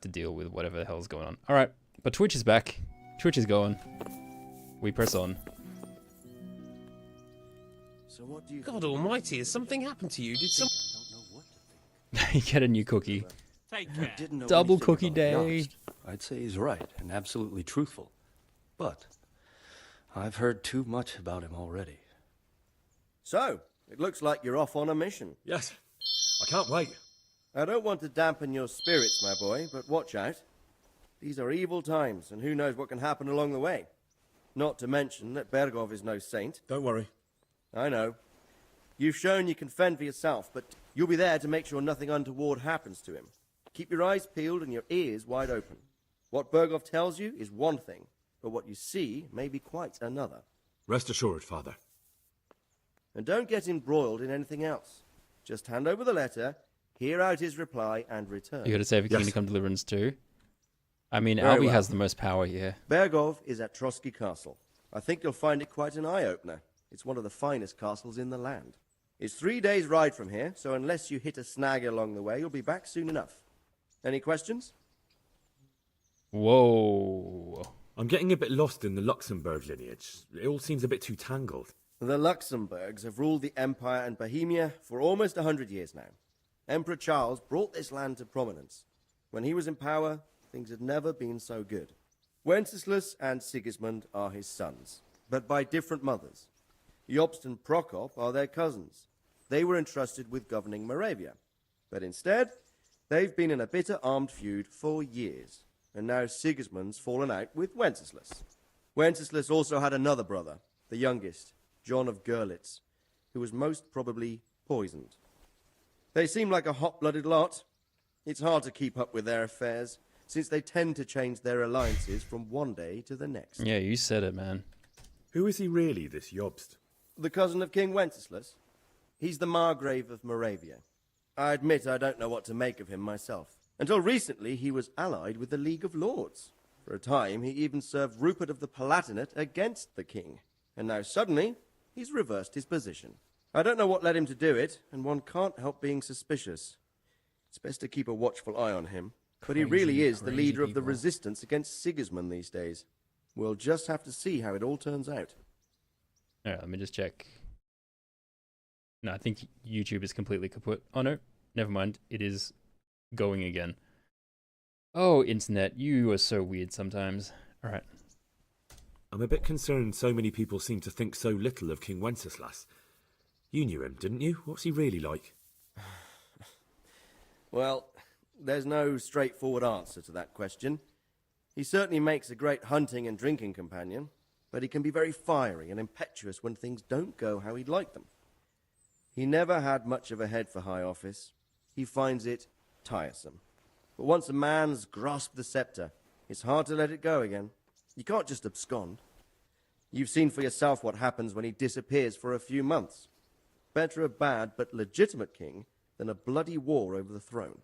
to deal with whatever the hell's going on. All right, but Twitch is back. Twitch is going. We press on. So what do you God almighty, has something happened to you? Did some... I don't know what to think. You get a new cookie. Take care. Didn't know Double anything cookie about day. Yost. I'd say he's right and absolutely truthful. But I've heard too much about him already. So, it looks like you're off on a mission. Yes, I can't wait. I don't want to dampen your spirits, my boy, but watch out. These are evil times, and who knows what can happen along the way. Not to mention that Bergov is no saint. Don't worry. I know. You've shown you can fend for yourself, but you'll be there to make sure nothing untoward happens to him. Keep your eyes peeled and your ears wide open. What Bergov tells you is one thing, but what you see may be quite another. Rest assured, Father. And don't get embroiled in anything else. Just hand over the letter, hear out his reply, and return. You got to save a Yes. Kingdom Come Deliverance too. I mean, Very Albie well. has the most power here. Bergov is at Trotsky Castle. I think you'll find it quite an eye-opener. It's one of the finest castles in the land. It's 3 days' ride from here, so unless you hit a snag along the way, you'll be back soon enough. Any questions? Whoa. I'm getting a bit lost in the Luxembourg lineage. It all seems a bit too tangled. The Luxembourgs have ruled the Empire and Bohemia for almost 100 years now. Emperor Charles brought this land to prominence. When he was in power, things had never been so good. Wenceslas and Sigismund are his sons, but by different mothers. Jobst and Prokop are their cousins. They were entrusted with governing Moravia. But instead, they've been in a bitter armed feud for years. And now Sigismund's fallen out with Wenceslas. Wenceslas also had another brother, the youngest, John of Görlitz, who was most probably poisoned. They seem like a hot-blooded lot. It's hard to keep up with their affairs, since they tend to change their alliances from one day to the next. Yeah, you said it, man. Who is he really, this Jobst? The cousin of King Wenceslas? He's the Margrave of Moravia. I admit I don't know what to make of him myself. Until recently, he was allied with the League of Lords. For a time, he even served Rupert of the Palatinate against the king. And now suddenly, he's reversed his position. I don't know what led him to do it, and one can't help being suspicious. It's best to keep a watchful eye on him. But he really is the leader of the resistance against Sigismund these days. We'll just have to see how it all turns out. Alright, let me just check. No, I think YouTube is completely kaput. Oh no, never mind. It is going again. Oh, internet, you are so weird sometimes. Alright. I'm a bit concerned so many people seem to think so little of King Wenceslas. You knew him, didn't you? What's he really like? Well, there's no straightforward answer to that question. He certainly makes a great hunting and drinking companion, but he can be very fiery and impetuous when things don't go how he'd like them. He never had much of a head for high office. He finds it tiresome. But once a man's grasped the scepter, it's hard to let it go again. You can't just abscond. You've seen for yourself what happens when he disappears for a few months. Better a bad but legitimate king than a bloody war over the throne.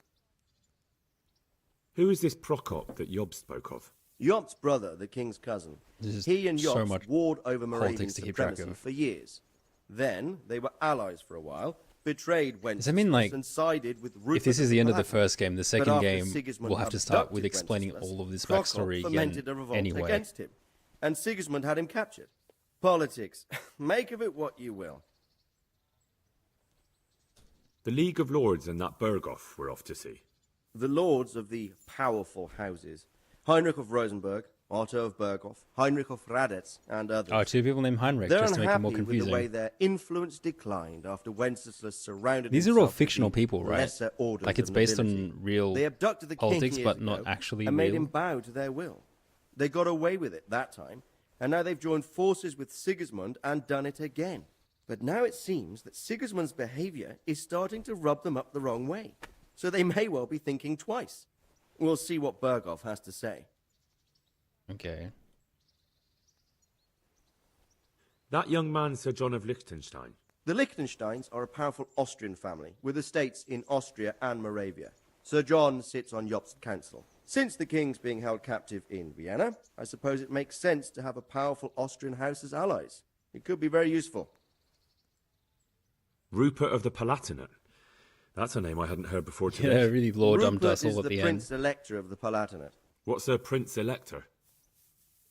Who is this Prokop that Job spoke of? Jobst's brother, the king's cousin. This is He and so Jobst much warred over Moravian politics to keep track supremacy of. for years. Then they were allies for a while, betrayed Does that mean, Wenceslas like, and sided with Rupert If this is the end of the first game, the But second after game, Sigismund we'll have to start abducted with explaining Wenceslas, all of this Prokop backstory fomented again a revolt anyway. against him, and Sigismund had him captured. Politics. Make of it what you will. The League of Lords and that Berghoff we're off to see. The lords of the powerful houses, Heinrich of Rosenberg, Otto of Berghoff, Heinrich of Radetz, and others. Oh, two people named Heinrich, They're just to make it unhappy more with the confusing. way their influence declined after Wenceslas surrounded These are all himself with fictional the people, right? lesser orders Like it's of based nobility. on real They abducted the politics, king but years not ago actually and made real. him bow to their will. They got away with it that time, and now they've joined forces with Sigismund and done it again. But now it seems that Sigismund's behavior is starting to rub them up the wrong way, so they may well be thinking twice. We'll see what Berghoff has to say. Okay. That young man, Sir John of Liechtenstein. The Liechtensteins are a powerful Austrian family with estates in Austria and Moravia. Sir John sits on Jobst's council. Since the king's being held captive in Vienna, I suppose it makes sense to have a powerful Austrian house as allies. It could be very useful. Rupert of the Palatinate. That's a name I hadn't heard before today. Yeah, really lore dumped Rupert us is all at the the Prince end. Elector of the Palatinate. What's a Prince Elector?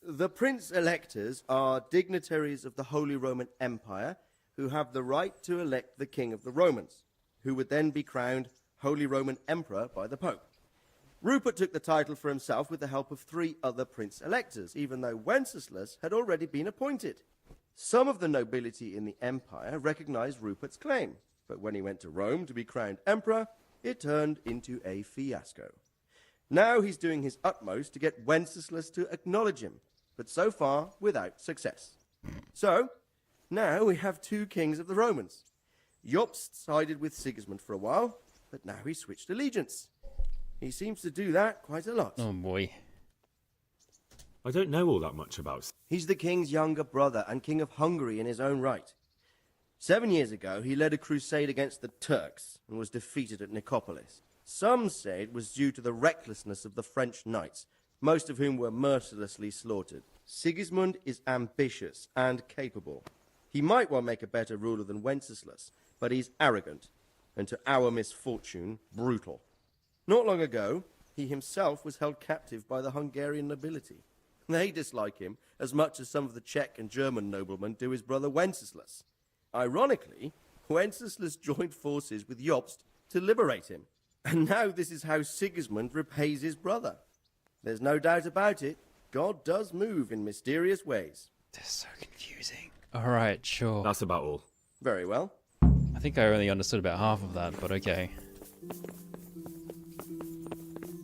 The Prince Electors are dignitaries of the Holy Roman Empire who have the right to elect the King of the Romans, who would then be crowned Holy Roman Emperor by the Pope. Rupert took the title for himself with the help of 3 other Prince Electors, even though Wenceslas had already been appointed. Some of the nobility in the empire recognized Rupert's claim, but when he went to Rome to be crowned emperor, it turned into a fiasco. Now he's doing his utmost to get Wenceslas to acknowledge him, but so far without success. So, now we have 2 kings of the Romans. Jobst sided with Sigismund for a while, but now he's switched allegiance. He seems to do that quite a lot. Oh boy. I don't know all that much about... He's the king's younger brother and king of Hungary in his own right. 7 years ago, he led a crusade against the Turks and was defeated at Nicopolis. Some say it was due to the recklessness of the French knights, most of whom were mercilessly slaughtered. Sigismund is ambitious and capable. He might well make a better ruler than Wenceslas, but he's arrogant, and to our misfortune, brutal. Not long ago, he himself was held captive by the Hungarian nobility. They dislike him as much as some of the Czech and German noblemen do his brother Wenceslas. Ironically, Wenceslas joined forces with Jobst to liberate him. And now this is how Sigismund repays his brother. There's no doubt about it, God does move in mysterious ways. This is so confusing. Alright, sure. That's about all. Very well. I think I only understood about half of that, but okay.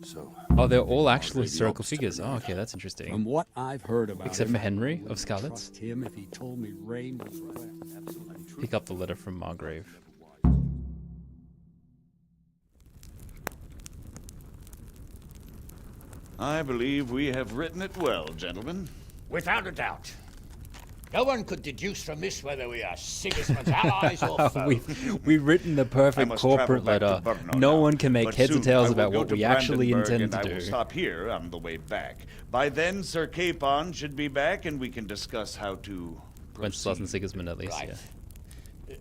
So, Oh, they're all actually Already historical obstinate. figures. Oh, okay, that's interesting. from what I've heard about Except him, for Henry I of wouldn't Scarlets. trust him if he told me Rain was right. Absolutely true. Pick up the letter from Margrave. I believe we have written it well, gentlemen. Without a doubt. No one could deduce from this whether we are Sigismund's allies or foes. We've written the I perfect must corporate travel back letter. to Brno No now, one can make but heads or soon tails I will about go what to we actually Brandenburg, intend to and I do. will stop here on the way back. By then, Sir Capon should be back, and we can discuss how to Wenceslas and proceed. Sigismund, at least, Right. yeah.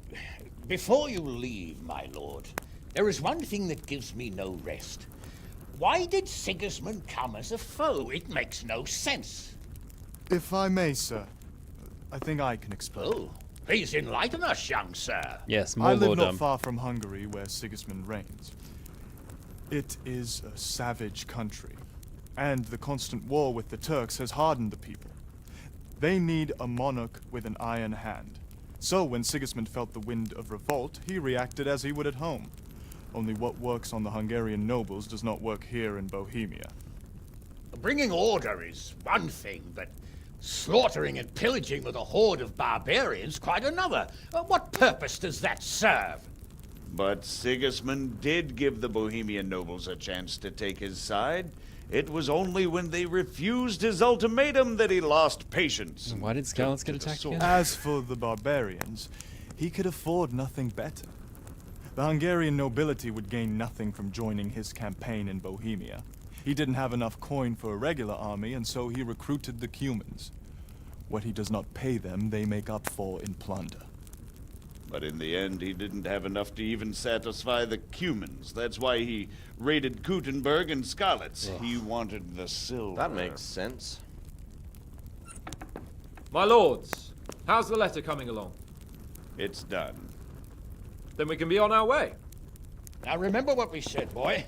Before you leave, my lord, there is one thing that gives me no rest. Why did Sigismund come as a foe? It makes no sense. If I may, sir, I think I can explain. Oh, please enlighten us, young sir. Yes, I more live lore not dump. far from Hungary, where Sigismund reigns. It is a savage country, and the constant war with the Turks has hardened the people. They need a monarch with an iron hand. So when Sigismund felt the wind of revolt, he reacted as he would at home. Only what works on the Hungarian nobles does not work here in Bohemia. Bringing order is one thing, but slaughtering and pillaging with a horde of barbarians quite another. What purpose does that serve? But Sigismund did give the Bohemian nobles a chance to take his side. It was only when they refused his ultimatum that he lost patience. Why did Scarlets get Took to the attacked sword. again? As for the barbarians, he could afford nothing better. The Hungarian nobility would gain nothing from joining his campaign in Bohemia. He didn't have enough coin for a regular army, and so he recruited the Cumans. What he does not pay them, they make up for in plunder. But in the end, he didn't have enough to even satisfy the Cumans. That's why he raided Kuttenberg and Skalitz. He wanted the silver. That makes sense. My lords, how's the letter coming along? It's done. Then we can be on our way. Now remember what we said, boy.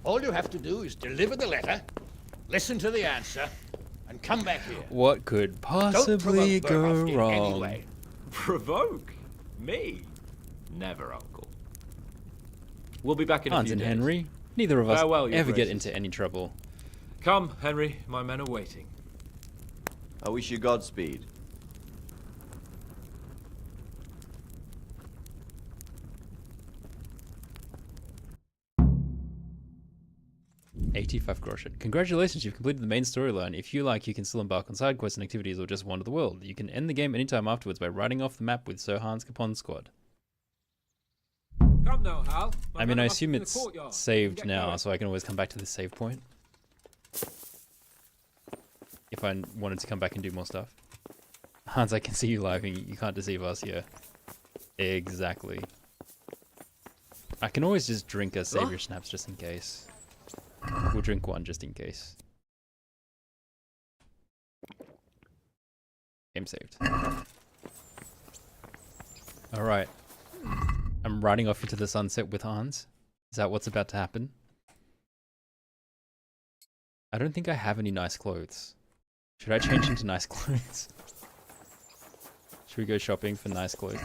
All you have to do is deliver the letter, listen to the answer, and come back here. What could Don't possibly provoke go Bernhoft in any wrong? way. Provoke? Me? Never, Uncle. We'll be back in a Hans few and days. Henry, neither of us Farewell, your ever get graces. into any trouble. Come, Henry, my men are waiting. I wish you Godspeed. $85 groschen. Congratulations, you've completed the main storyline. If you like, you can still embark on side quests and activities or just wander the world. You can end the game anytime afterwards by writing off the map with Sir Hans Capon's squad. Come now, Hal. I mean, I assume it's saved now, so I can always come back to this save point. If I wanted to come back and do more stuff. Hans, I can see you live and you can't deceive us here. Exactly. I can always just drink a Savior Snaps just in case. We'll drink one just in case. Game saved. Alright. I'm riding off into the sunset with Hans. Is that what's about to happen? I don't think I have any nice clothes. Should I change into nice clothes? Should we go shopping for nice clothes?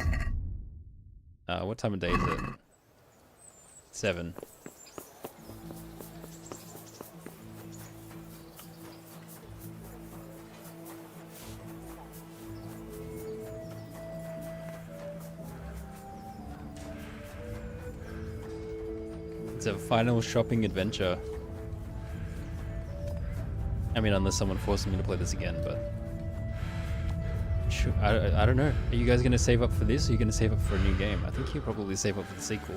What time of day is it? 7. It's a final shopping adventure. I mean, unless someone forces me to play this again, but... I don't know. Are you guys going to save up for this, or are you going to save up for a new game? I think you'll probably save up for the sequel.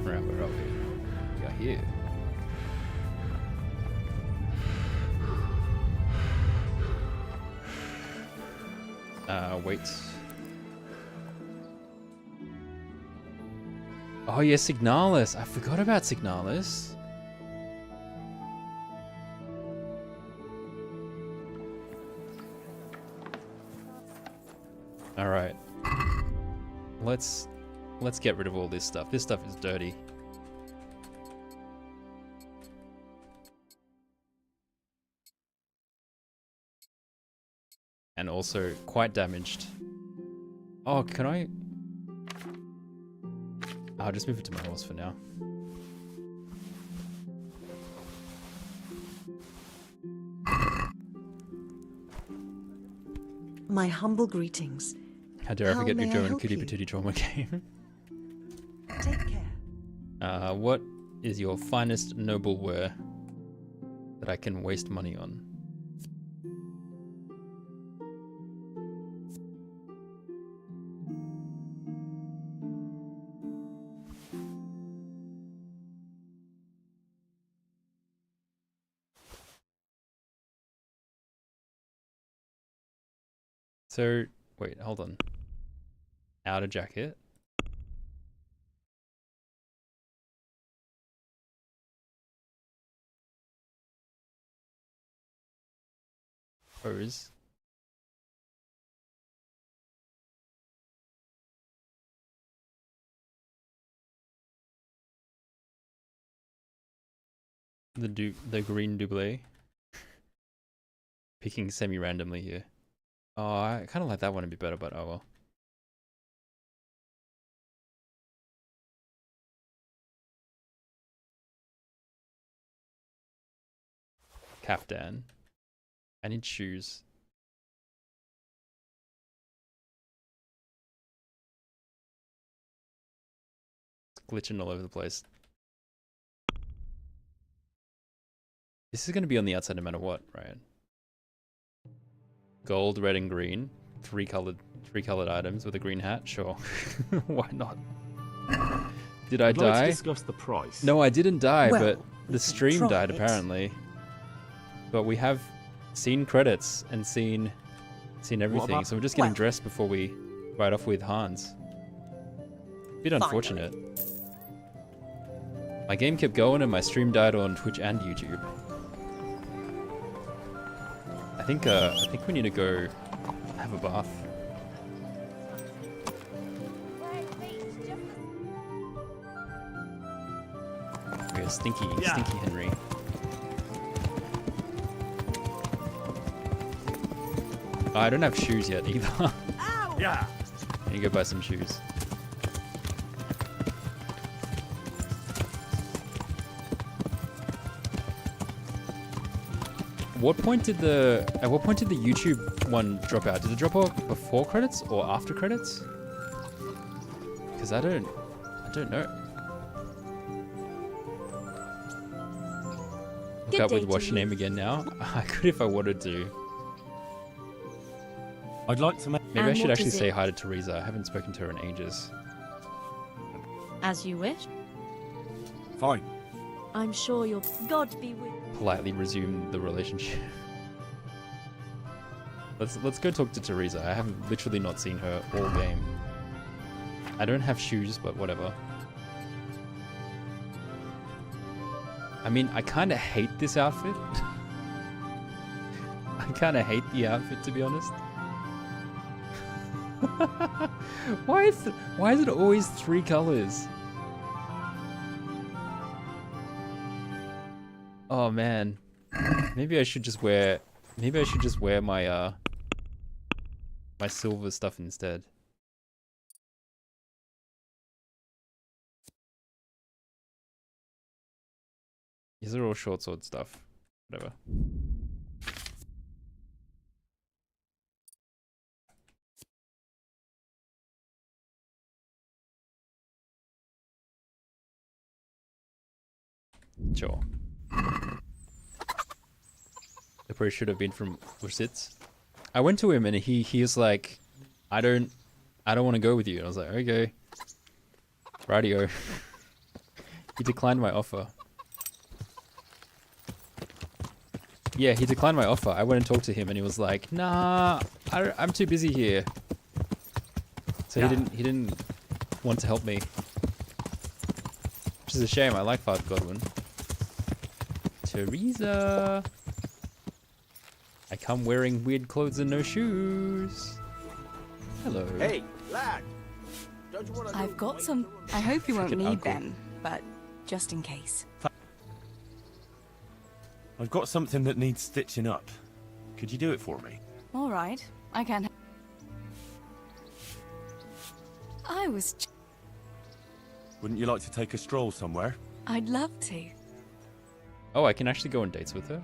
Right, where are we? We are here. Wait. Oh yeah, Signalis. I forgot about Signalis. All right. Let's get rid of all this stuff. This stuff is dirty. And also quite damaged. Oh, can I? I'll just move it to my horse for now. My humble greetings. How dare I forget may your I German help Kitty you? Patootie Trauma game? Take care. What is your finest noble wear that I can waste money on? So, wait, hold on. Outer jacket. Hose. The green double. Picking semi-randomly here. Oh, I kind of like that one a bit better, but oh well. Kaftan. I need shoes. It's glitching all over the place. This is going to be on the outside no matter what, right? Gold, red, and green. Three colored items with a green hat. Sure. Why not? Did I I'd like die? to discuss the price. No, I didn't die, Well, but we the can stream try died it. apparently. But we have seen credits and seen everything, about- so we're just getting Well- dressed before we ride off with Hans. Bit unfortunate. My game kept going and my stream died on Twitch and YouTube. I think we need to go have a bath. Yeah, Stinky Henry. Oh, I don't have shoes yet either. Yeah. I need to go buy some shoes. At what point did the YouTube one drop out? Did it drop out before credits or after credits? Because I don't know. Look Good up with day what's to your you. name again now? I could if I wanted to. I'd like to make. Maybe I And should what actually is say it? hi to Teresa. I haven't spoken to her in ages. As you wish. Fine. I'm sure your God be with politely resume the relationship. Let's go talk to Teresa. I have literally not seen her all game. I don't have shoes, but whatever. I mean, I kind of hate this outfit. I kind of hate the outfit, to be honest. Why is it always 3 colors? Oh man, maybe I should just wear my my silver stuff instead. These are all short sword stuff. Whatever. Sure. They probably should have been from Lusitz. I went to him and he was like, I don't want to go with you. And I was like, okay. Radio. He declined my offer. Yeah, he declined my offer. I went and talked to him and he was like, nah, I'm too busy here. So he didn't want to help me. Which is a shame. I like Father Godwin. Teresa. I come wearing weird clothes and no shoes. Hello. Hey, lad. Don't you want I've got some. I hope you won't Freaking need uncle. them, but just in case. I've got something that needs stitching up. Could you do it for me? All right, I can. I was. Wouldn't you like to take a stroll somewhere? I'd love to. Oh, I can actually go on dates with her?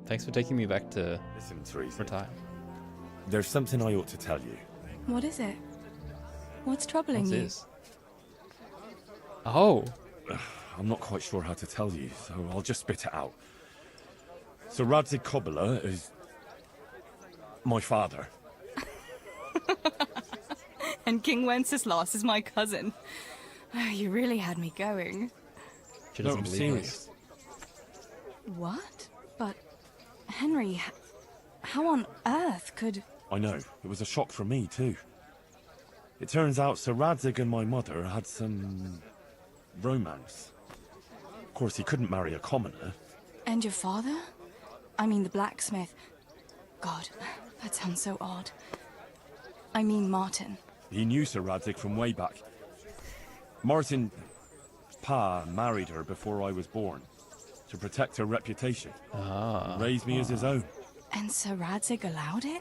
Thanks for taking me back to Listen, Teresa. retire. There's something I ought to tell you. What is it? What's troubling What's you? this? Oh. I'm not quite sure how to tell you, so I'll just spit it out. So Radzig Kobyla is my father. And King Wenceslas is my cousin. Oh, you really had me going. She No, doesn't I'm believe serious. What? But, Henry, how on earth could... I know, it was a shock for me too. It turns out Sir Radzig and my mother had some romance. Of course, he couldn't marry a commoner. And your father? I mean the blacksmith. God, that sounds so odd. I mean Martin. He knew Sir Radzig from way back. Martin, Pa, married her before I was born to protect her reputation. Ah. And raise me as his own. And Sir Radzig allowed it?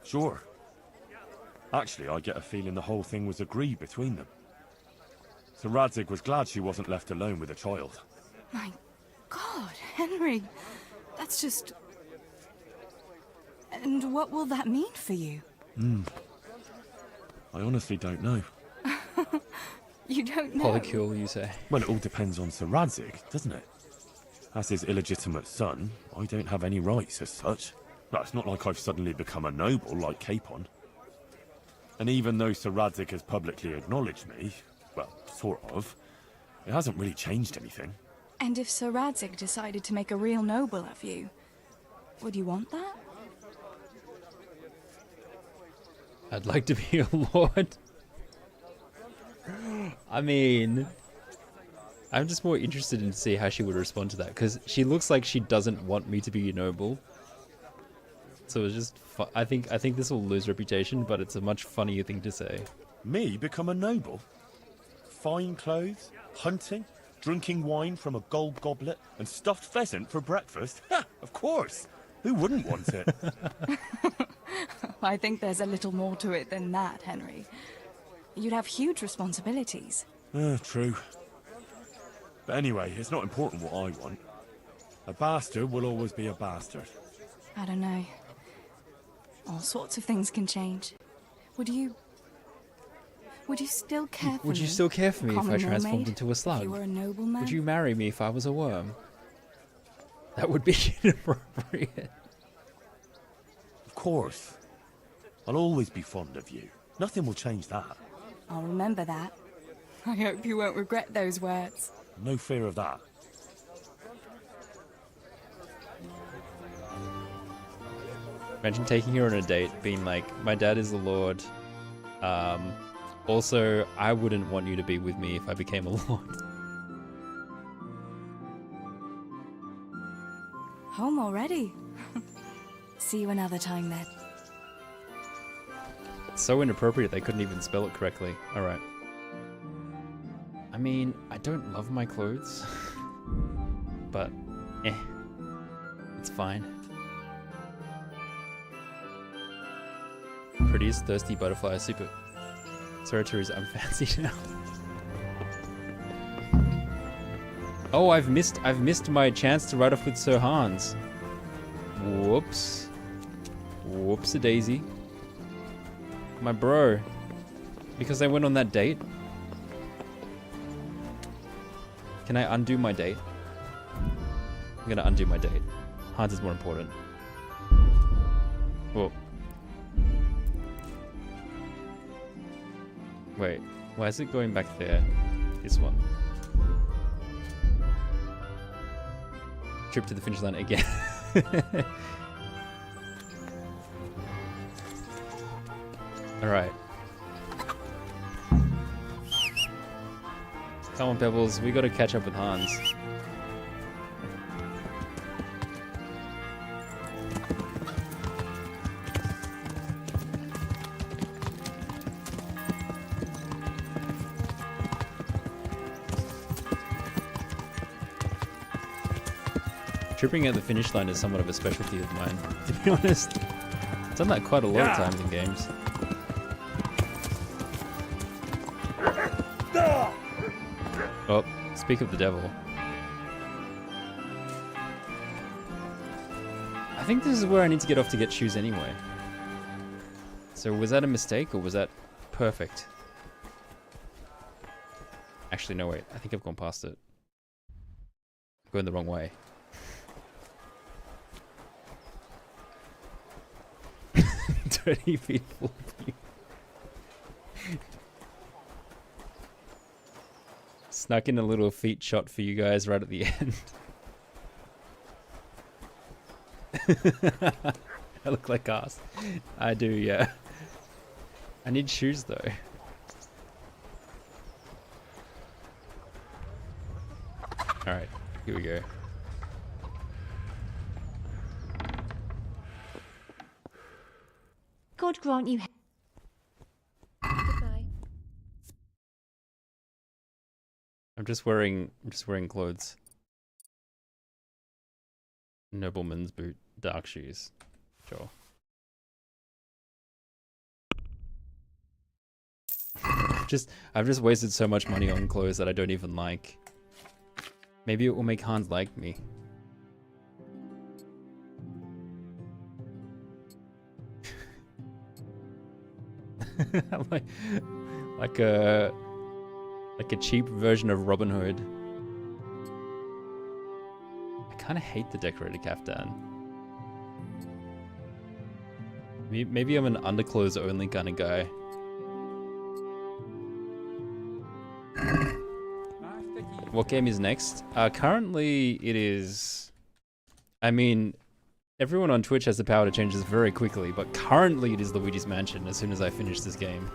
Sure. Actually, I get a feeling the whole thing was agreed between them. Sir Radzig was glad she wasn't left alone with a child. My God, Henry, that's just... And what will that mean for you? I honestly don't know. You don't know? Polycule, you say? Well, it all depends on Sir Radzig, doesn't it? As his illegitimate son, I don't have any rights as such. Well, it's not like I've suddenly become a noble like Capon. And even though Sir Radzig has publicly acknowledged me, well, sort of, it hasn't really changed anything. And if Sir Radzig decided to make a real noble of you, would you want that? I'd like to be a lord. I mean, I'm just more interested in to see how she would respond to that, because she looks like she doesn't want me to be a noble. So it's just, I think this will lose reputation, but it's a much funnier thing to say. Me become a noble? Fine clothes, hunting, drinking wine from a gold goblet, and stuffed pheasant for breakfast? Ha! Of course! Who wouldn't want it? I think there's a little more to it than that, Henry. You'd have huge responsibilities. True. But anyway, it's not important what I want. A bastard will always be a bastard. I don't know. All sorts of things can change. Would you still care for me? Would you still care for me if I Common transformed mermaid? into a slug? If you were a nobleman? Would you marry me if I was a worm? That would be inappropriate. Of course. I'll always be fond of you. Nothing will change that. I'll remember that. I hope you won't regret those words. No fear of that. Imagine taking her on a date, being like, my dad is the Lord. Also, I wouldn't want you to be with me if I became a Lord. Home already? See you another time then. It's so inappropriate they couldn't even spell it correctly. Alright. I mean, I don't love my clothes. But, it's fine. Prettiest thirsty butterfly super. Sorry, I'm fancy now. Oh, I've missed my chance to ride off with Sir Hans. Whoops. Whoops-a-daisy. My bro. Because I went on that date? Can I undo my date? I'm gonna undo my date. Hans is more important. Whoa. Wait, why is it going back there? This one. Trip to the finish line again. Alright. Come on, Pebbles, we gotta catch up with Hans. Tripping at the finish line is somewhat of a specialty of mine, to be honest. I've done that quite a lot of times in games. Oh, speak of the devil. I think this is where I need to get off to get shoes anyway. So was that a mistake or was that perfect? Actually, no, wait. I think I've gone past it. I'm going the wrong way. 30 feet full view. Snuck in a little feet shot for you guys right at the end. I look like ass. I do, yeah. I need shoes though. Alright, here we go. God grant you. Goodbye. I'm just wearing clothes. Nobleman's boot, dark shoes. Sure. I've just wasted so much money on clothes that I don't even like. Maybe it will make Hans like me. like a cheap version of Robin Hood. I kind of hate the decorated kaftan. Maybe I'm an underclothes only kind of guy. What game is next? Currently it is... I mean, everyone on Twitch has the power to change this very quickly, but currently it is Luigi's Mansion as soon as I finish this game.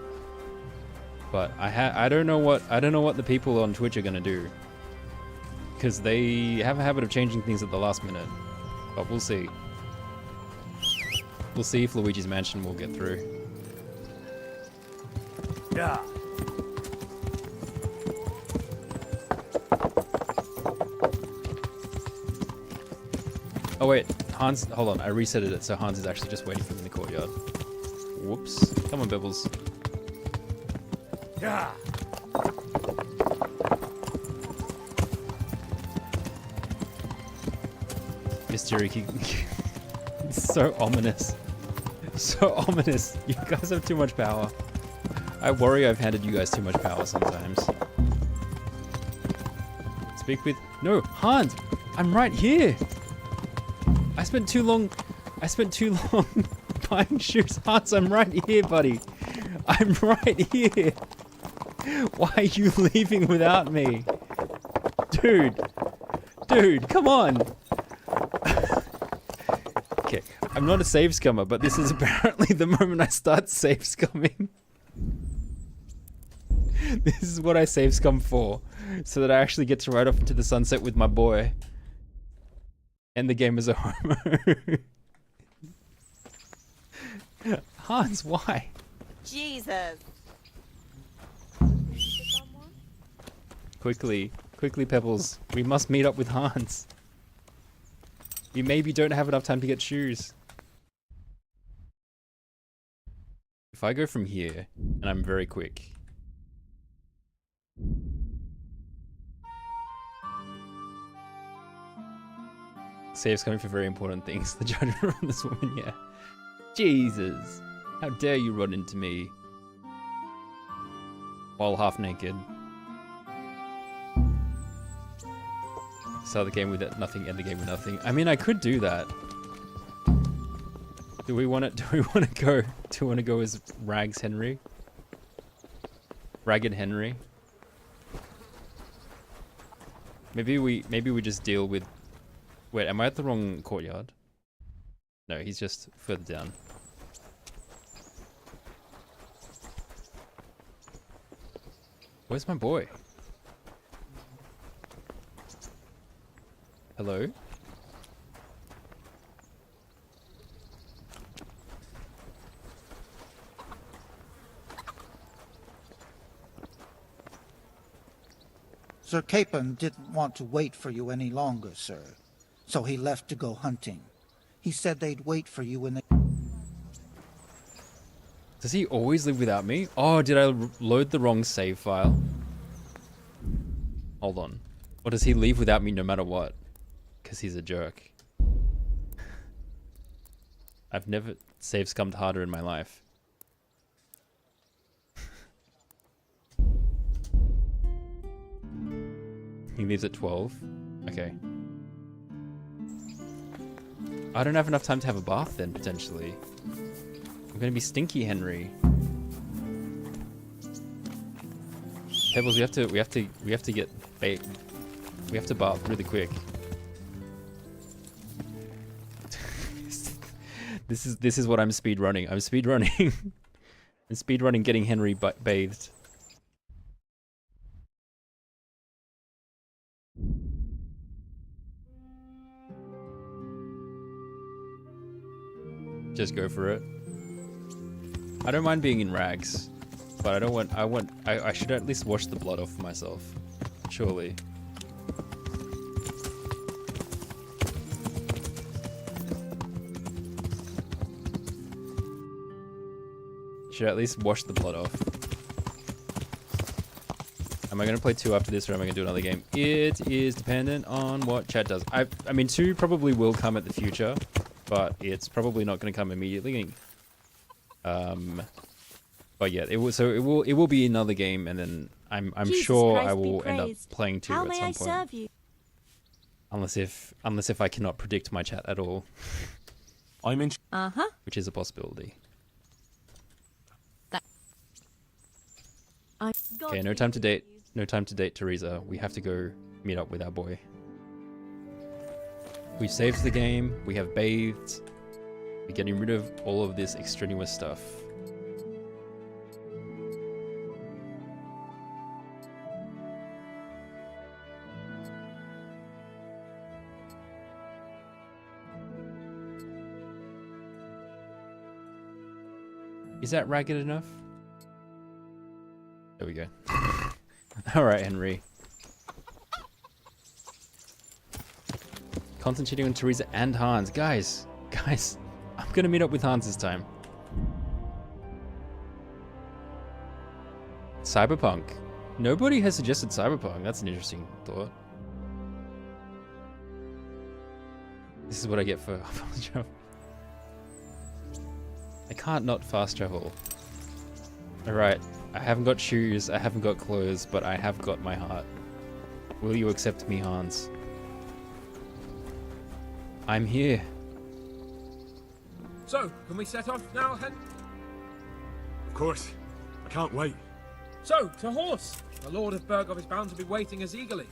But I don't know what the people on Twitch are gonna do, because they have a habit of changing things at the last minute. But we'll see. We'll see if Luigi's Mansion will get through. Yeah. Oh wait, Hans, hold on, I reset it so Hans is actually just waiting for me in the courtyard. Whoops. Come on, Bibbles. Yeah. Mystery King. It's so ominous. So ominous. You guys have too much power. I worry I've handed you guys too much power sometimes. Speak with... No, Hans! I'm right here! I spent too long buying shoes. Hans, I'm right here, buddy. I'm right here. Why are you leaving without me? Dude. Dude, come on. Okay, I'm not a save scummer, but this is apparently the moment I start save scumming. This is what I save scum for, so that I actually get to ride off into the sunset with my boy. And the game is over. Hans, why? Jesus. Quickly, Pebbles. We must meet up with Hans. You maybe don't have enough time to get shoes. If I go from here, and I'm very quick. Save's coming for very important things. The judgment from this woman, yeah. Jesus. How dare you run into me. While half naked. Start the game with nothing, end the game with nothing. I mean, I could do that. Do we want to go as Rags Henry? Ragged Henry? Maybe we just deal with... Wait, am I at the wrong courtyard? No, he's just further down. Where's my boy? Hello? Sir Capon didn't want to wait for you any longer, sir. So he left to go hunting. He said they'd wait for you in the... Does he always live without me? Oh, did I load the wrong save file? Hold on. Or does he leave without me no matter what? Because he's a jerk. I've never save scummed harder in my life. He leaves at 12. Okay. I don't have enough time to have a bath then, potentially. I'm gonna be stinky Henry. Pebbles, we have to get bait. We have to bath really quick. This is what I'm speed running. I'm speed running. I'm speed running getting Henry bathed. Just go for it. I don't mind being in rags, but I should at least wash the blood off myself. Surely. Should at least wash the blood off. Am I going to play 2 after this, or am I going to do another game? It is dependent on what chat does. I mean, 2 probably will come at the future, but it's probably not going to come immediately. But yeah, it will be another game, and then I'm Jesus sure Christ I will be end up praised. playing 2 How at may some I point. serve you? Unless if I cannot predict my chat at all, I'm in. which is a possibility. Okay, no time to date. No time to date, Teresa. We have to go meet up with our boy. We've saved the game. We have bathed. We're getting rid of all of this extraneous stuff. Is that ragged enough? There we go. Alright, Henry. Concentrating on Teresa and Hans. Guys, I'm gonna meet up with Hans this time. Cyberpunk. Nobody has suggested Cyberpunk. That's an interesting thought. This is what I get for fast travel. I can't not fast travel. Alright, I haven't got shoes, I haven't got clothes, but I have got my heart. Will you accept me, Hans? I'm here. So, can we set off now, Hen? Of course. I can't wait. So, to horse! The Lord of Burgov is bound to be waiting as eagerly.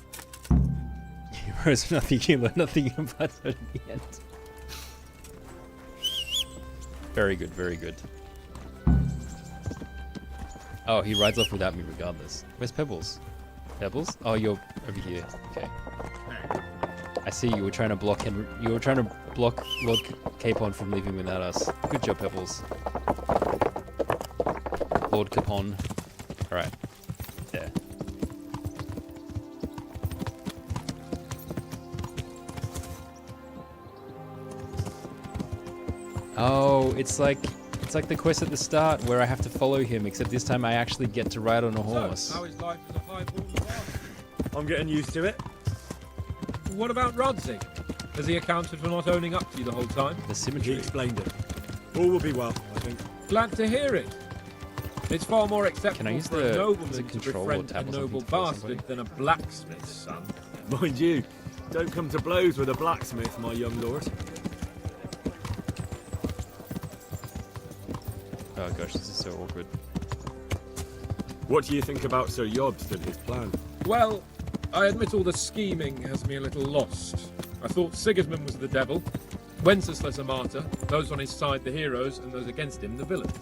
Heroes nothing you learn nothing about it in the end. Very good, very good. Oh, he rides off without me regardless. Where's Pebbles? Pebbles? Oh, you're over here. Okay. I see you were trying to block Henry. You were trying to block Lord Capon from leaving without us. Good job, Pebbles. Lord Capon. All right. There. Oh, it's like the quest at the start where I have to follow him, except this time I actually get to ride on a horse. So, how is life as a highborn bard? I'm getting used to it. What about Rodzig? Has he accounted for not owning up to you the whole time? The symmetry. He explained it. All will be well, I think. Glad to hear it. It's far more acceptable use for the- a nobleman is it to control or befriend tab a or something noble to kill bastard somebody? than a blacksmith's son. Mind you, don't come to blows with a blacksmith, my young lord. Oh gosh, this is so awkward. What do you think about Sir Yobst and his plan? Well, I admit all the scheming has me a little lost. I thought Sigismund was the devil, Wenceslas a martyr, those on his side the heroes, and those against him the villains.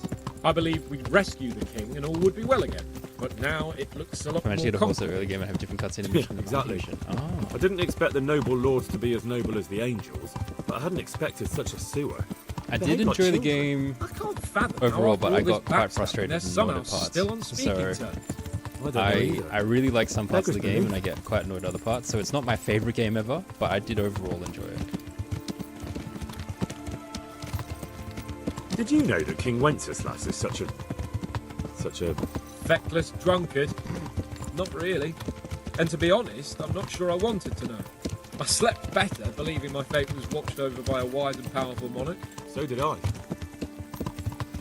I believe we'd rescue the king and all would be well again. But now it looks a lot more Imagine get a horse at complicated. early game and have different cutscene and mission. Exactly. Oh. I didn't expect the noble lords to be as noble as the angels, but I hadn't expected such a sewer. I They did ain't got enjoy the children. game I can't fathom how overall, after but all I this got quite backstabbing, frustrated they're in the somehow later parts. still on speaking terms. I don't know I either. really like some parts of the Beggars game, belief. and I get quite annoyed at other parts. So it's not my favorite game ever, but I did overall enjoy it. Did you know that King Wenceslas is such a Feckless drunkard? Not really. And to be honest, I'm not sure I wanted to know. I slept better believing my fate was watched over by a wise and powerful monarch. So did I.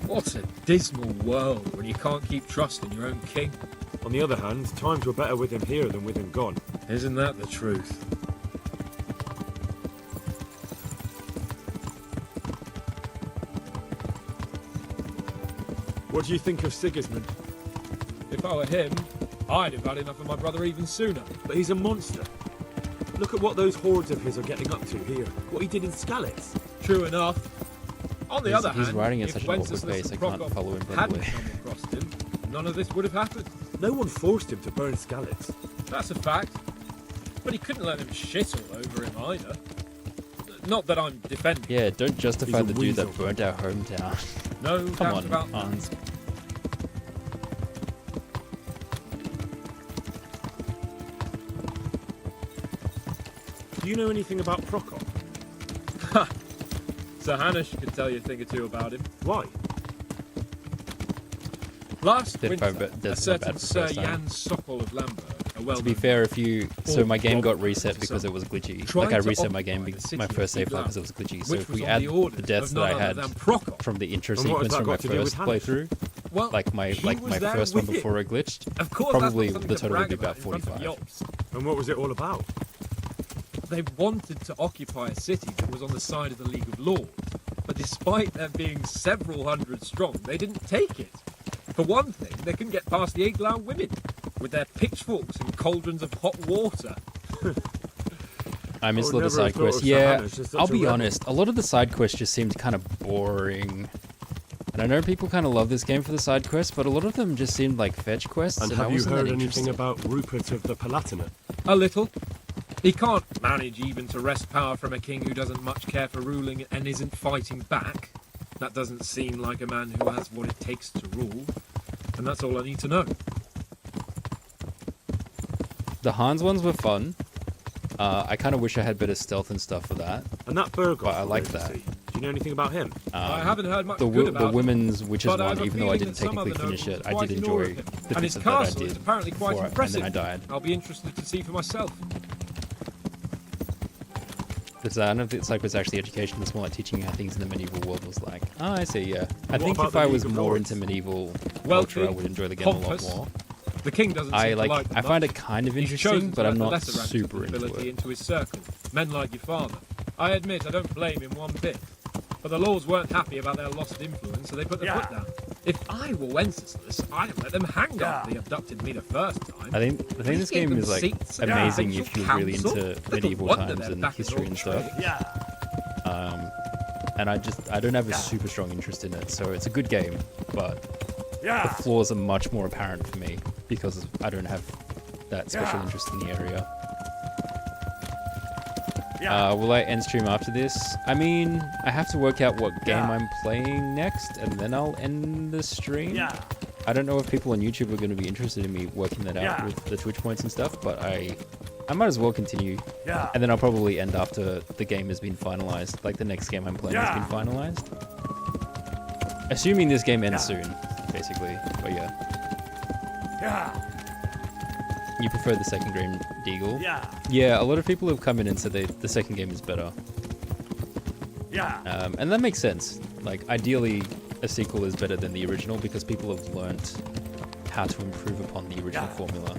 What a dismal world when you can't keep trust in your own king. On the other hand, times were better with him here than with him gone. Isn't that the truth? What do you think of Sigismund? If I were him, I'd have had enough of my brother even sooner. But he's a monster. Look at what those hordes of his are getting up to here. What he did in Skalitz. True enough. On the other He's hand, riding at if such an awkward Wenceslas pace, I and can't Prokop follow him hadn't properly. come across him, none of this would have happened. No one forced him to burn Skalitz. That's a fact. But he couldn't let him shit all over him either. Not that I'm defending. Yeah, don't justify He's a the dude that weasel. burnt our hometown. No Come doubt on, about that. Hans. Do you know anything about Prokop? Sir Hanush could tell you a thing or two about him. Why? Last Dead by winter, ba- a death's not certain bad for Sir first time. Jan Sokol of Lamberg, a well To be fair, if you my game got reset because it was glitchy. Tried Like I to reset my occupy game, the city my of first save file Biglau, because it was glitchy. So which if was we on add the orders the deaths of that I none other had than Prokop. from the intro And what has sequence that from my got to do first with Hanush? playthrough, Well, like my he was there first one with it. before I glitched, Of course, probably that's not the something to total would be brag about in front of 45. Yops. And what was it all about? They wanted to occupy a city that was on the side of the League of Lords, but despite there being several hundred strong, they didn't take it. For one thing, they couldn't get past the Iglau women, with their pitchforks and cauldrons of hot water. I miss a would lot of never have side thought quests. of Sir Yeah, Hanush as such I'll a be rebel. honest. A lot of the side quests just seemed kind of boring. And I know people kind of love this game for the side quests, but a lot of them just seemed like fetch quests. And I have you wasn't heard that anything interested. about Rupert of the Palatinate? A little. He can't manage even to wrest power from a king who doesn't much care for ruling and isn't fighting back. That doesn't seem like a man who has what it takes to rule. And that's all I need to know. The Hans ones were fun. I kind of wish I had better stealth and stuff for that. And that Burgos. But I like lady, that. see, do you know anything about him? I haven't heard much The, good the about him, women's witches but I have one, a even though I feeling didn't that some technically other finish it, nobles I quite did ignore enjoy him. the And his bits that I castle did is apparently quite before, impressive. and then I died. I'll be interested to see for myself. Because I don't know if it's like it's actually education, it's more like teaching you how things in the medieval world was like. Oh, I see, yeah. I what think about if the I League was of more Lords? into medieval Wealthy, culture, I would enjoy the game a lot pompous. more. The king doesn't I seem like. to like them I find much. it kind of He's interesting, chosen but to I'm let the not lesser ranks of super the into nobility it. into his circle. Men like your father. I admit I don't blame him one bit. But the lords weren't happy about their lost influence, so they put their foot down. If I were Wenceslas, I'd let them hang after they abducted me the first time. I think this Gave game them is like seats at the amazing if provincial you're really council. into Little medieval wonder times they're and back in history old and stuff. And I don't have a super strong interest in it, so it's a good game, but the flaws are much more apparent for me because I don't have that special interest in the area. Will I end stream after this? I mean, I have to work out what game I'm playing next, and then I'll end the stream. I don't know if people on YouTube are going to be interested in me working that out with the Twitch points and stuff, but I might as well continue. And then I'll probably end after the game has been finalized, like the next game I'm playing has been finalized. Assuming this game ends soon, basically. But yeah. You prefer the second game, Deagle? Yeah, a lot of people have come in and said the second game is better. And that makes sense. Like, ideally, a sequel is better than the original because people have learnt how to improve upon the original formula.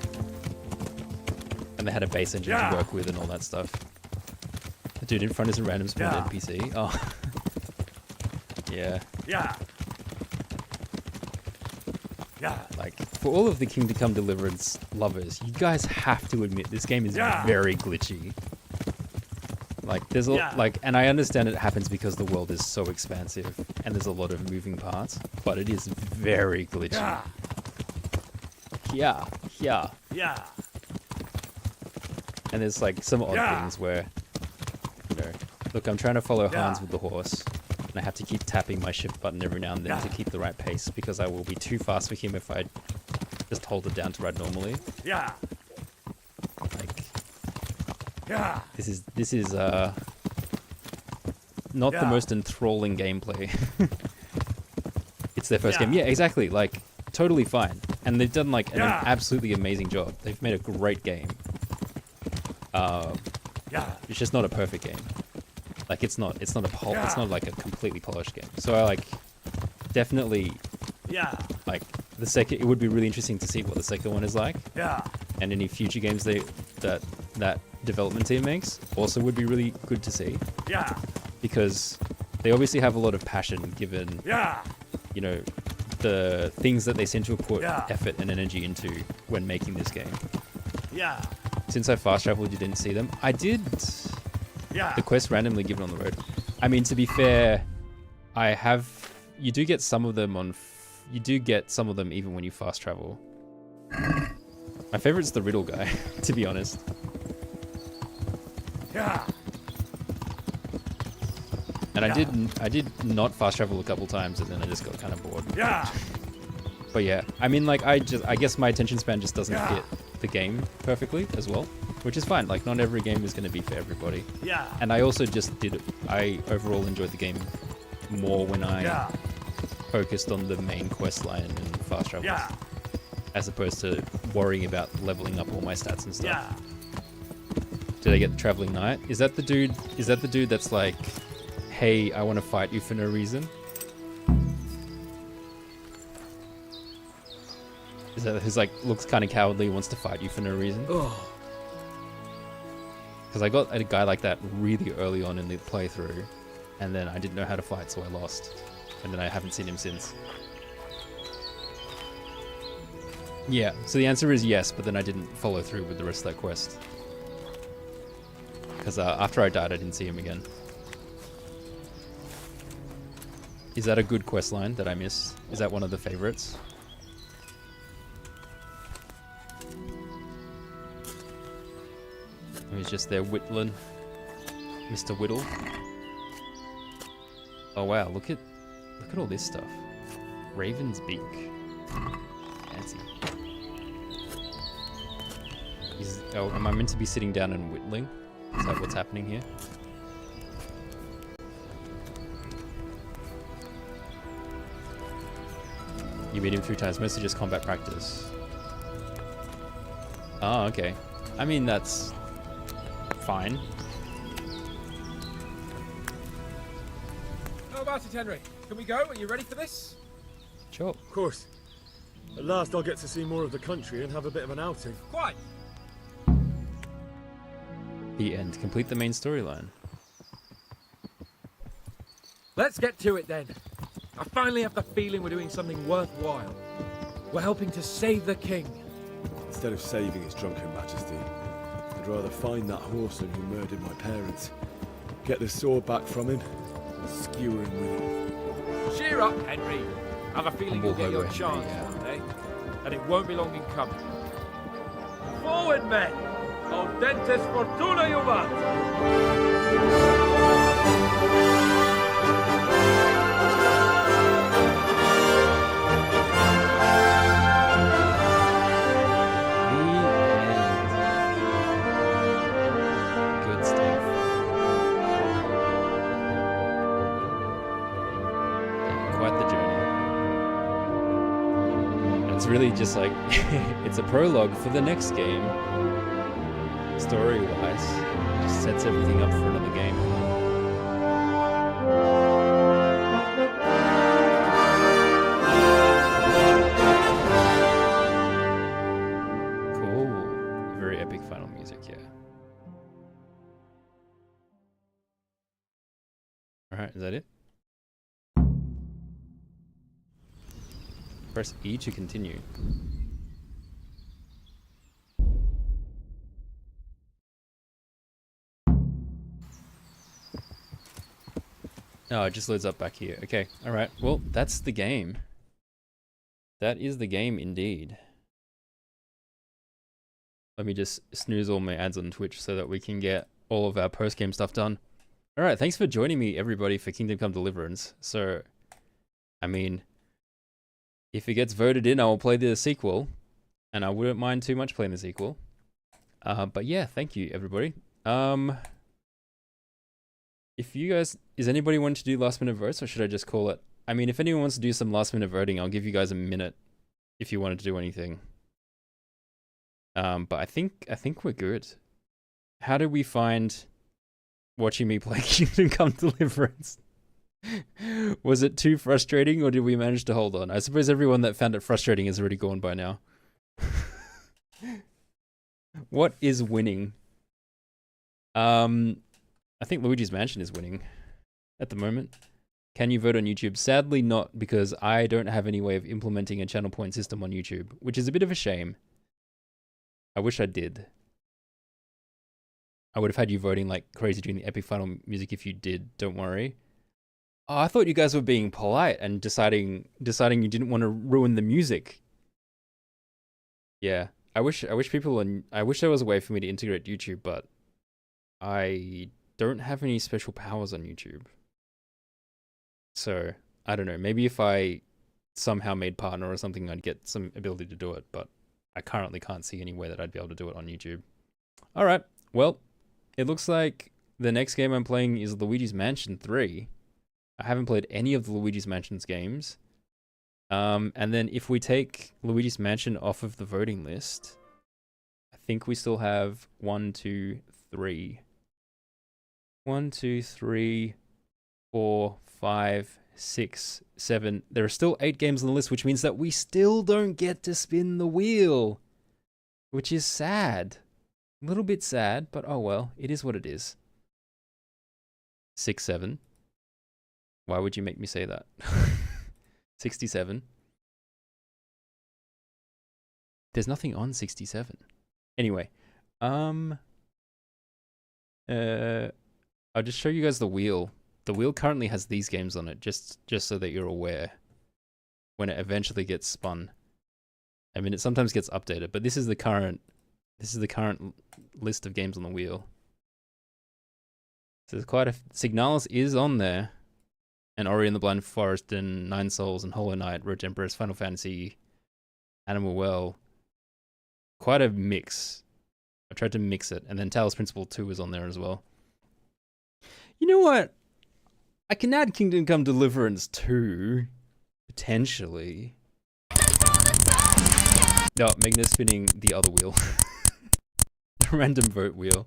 And they had a base engine to work with and all that stuff. The dude in front is a random spawned NPC. Oh. Yeah. Like, for all of the Kingdom Come Deliverance lovers, you guys have to admit this game is very glitchy. Like, there's and I understand it happens because the world is so expansive and there's a lot of moving parts, but it is very glitchy. Yeah. And there's like some odd things where, you know, look, I'm trying to follow Hans with the horse, and I have to keep tapping my shift button every now and then to keep the right pace because I will be too fast for him if I just hold it down to ride normally. This is not the most enthralling gameplay. It's their first game. Yeah, exactly. Like, totally fine. And they've done like an absolutely amazing job. They've made a great game. It's just not a perfect game. Like, it's not like a completely polished game. So I like definitely like the second. It would be really interesting to see what the second one is like. And any future games that development team makes also would be really good to see. Because they obviously have a lot of passion given you know, the things that they seem to have put effort and energy into when making this game. Since I fast traveled, you didn't see them. I did the quest randomly given on the road. I mean, to be fair, you do get some of them even when you fast travel. My favorite's the riddle guy, to be honest. And I did not fast travel a couple times, and then I just got kind of bored. But yeah, I mean, like, I guess my attention span just doesn't fit the game perfectly as well, which is fine. Like, not every game is going to be for everybody. And I also I overall enjoyed the game more when I focused on the main quest line and fast travel, as opposed to worrying about leveling up all my stats and stuff. Did I get the Traveling Knight? Is that the dude that's like, hey, I want to fight you for no reason? Is that who's like, looks kind of cowardly, wants to fight you for no reason? Because I got a guy like that really early on in the playthrough, and then I didn't know how to fight, so I lost. And then I haven't seen him since. Yeah, so the answer is yes, but then I didn't follow through with the rest of that quest. Because after I died, I didn't see him again. Is that a good quest line that I missed? Is that one of the favorites? He's just there whittling. Mr. Whittle. Oh wow, look at all this stuff. Raven's Beak. Fancy. Am I meant to be sitting down and whittling? Is that what's happening here? You beat him 3 times, mostly just combat practice. Oh, okay. I mean, that's fine. How about it, Henry? Can we go? Are you ready for this? Sure. Of course. At last I'll get to see more of the country and have a bit of an outing. Quite. The end. Complete the main storyline. Let's get to it then. I finally have the feeling we're doing something worthwhile. We're helping to save the king. Instead of saving his drunken majesty, I'd rather find that horseman who murdered my parents, get the sword back from him, and skewer him with it. Cheer up, Henry. I have a feeling you'll get your chance one day, and it won't be long in coming. Forward, men! Audentes fortuna juvat! It's really just like, it's a prologue for the next game. Story-wise, just sets everything up for another game. Cool. Very epic final music, yeah. Alright, is that it? Press E to continue. Oh, it just loads up back here. Okay, alright. Well, that's the game. That is the game indeed. Let me just snooze all my ads on Twitch so that we can get all of our post-game stuff done. Alright, thanks for joining me, everybody, for Kingdom Come Deliverance. So, I mean, if it gets voted in, I will play the sequel, and I wouldn't mind too much playing the sequel. But yeah, thank you, everybody. If you guys, is anybody wanting to do last minute votes, or should I just call it? I mean, if anyone wants to do some last minute voting, I'll give you guys a minute if you wanted to do anything. But I think we're good. How did we find watching me play Kingdom Come Deliverance? Was it too frustrating, or did we manage to hold on? I suppose everyone that found it frustrating is already gone by now. What is winning? I think Luigi's Mansion is winning at the moment. Can you vote on YouTube? Sadly not, because I don't have any way of implementing a channel point system on YouTube, which is a bit of a shame. I wish I did. I would have had you voting like crazy during the epic final music if you did, don't worry. Oh, I thought you guys were being polite and deciding you didn't want to ruin the music. Yeah, I wish there was a way for me to integrate YouTube, but I don't have any special powers on YouTube. So, I don't know, maybe if I somehow made partner or something, I'd get some ability to do it, but I currently can't see any way that I'd be able to do it on YouTube. Alright, well, it looks like the next game I'm playing is Luigi's Mansion 3. I haven't played any of the Luigi's Mansion's games. And then if we take Luigi's Mansion off of the voting list, I think we still have 1, 2, 3. 1, 2, 3, 4, 5, 6, 7. There are still 8 games on the list, which means that we still don't get to spin the wheel. Which is sad. A little bit sad, but oh well, it is what it is. 6, 7. Why would you make me say that? 67. There's nothing on 67. Anyway, I'll just show you guys the wheel. The wheel currently has these games on it, just so that you're aware when it eventually gets spun. I mean, it sometimes gets updated, but this is the current list of games on the wheel. So there's quite a Signalis is on there. And Ori and the Blind Forest, and Nine Souls, and Hollow Knight, Road to Empress, Final Fantasy, Animal Well. Quite a mix. I tried to mix it, and then Talos Principle 2 is on there as well. You know what? I can add Kingdom Come Deliverance 2, potentially. No, Magna's spinning the other wheel. The random vote wheel.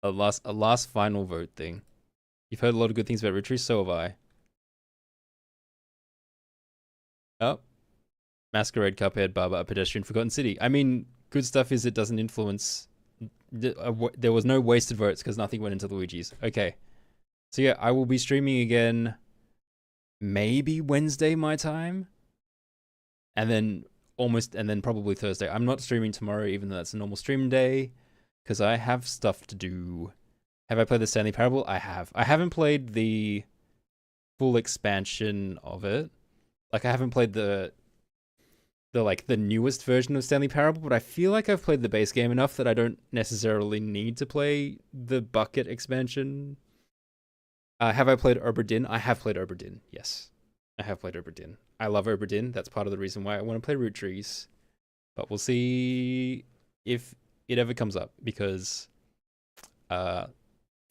A last final vote thing. You've heard a lot of good things about Retreat, so have I. Oh. Masquerade, Cuphead, Baba, Pedestrian, Forgotten City. I mean, good stuff is it doesn't influence there was no wasted votes because nothing went into Luigi's. Okay. So yeah, I will be streaming again maybe Wednesday my time. And then probably Thursday. I'm not streaming tomorrow, even though that's a normal stream day, because I have stuff to do. Have I played the Stanley Parable? I have. I haven't played the full expansion of it. Like, I haven't played the newest version of Stanley Parable, but I feel like I've played the base game enough that I don't necessarily need to play the bucket expansion. Have I played Oberdin? I have played Oberdin, yes. I have played Oberdin. I love Oberdin. That's part of the reason why I want to play Root Trees. But we'll see if it ever comes up, because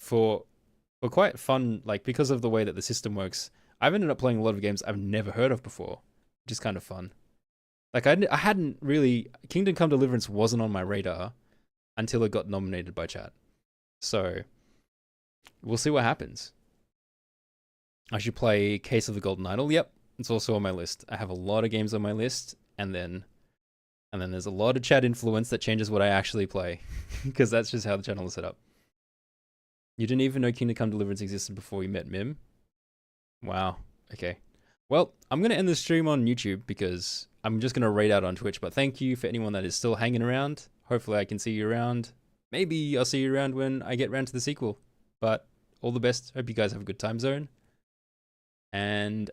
for quite fun, like, because of the way that the system works, I've ended up playing a lot of games I've never heard of before, which is kind of fun. Like, I hadn't really... Kingdom Come Deliverance wasn't on my radar until it got nominated by chat. So, we'll see what happens. I should play Case of the Golden Idol. Yep, it's also on my list. I have a lot of games on my list, and then there's a lot of chat influence that changes what I actually play, because that's just how the channel is set up. You didn't even know Kingdom Come Deliverance existed before you met Mim? Wow, okay. Well, I'm going to end the stream on YouTube, because I'm just going to raid out on Twitch, but thank you for anyone that is still hanging around. Hopefully I can see you around. Maybe I'll see you around when I get around to the sequel. But all the best. Hope you guys have a good time zone. And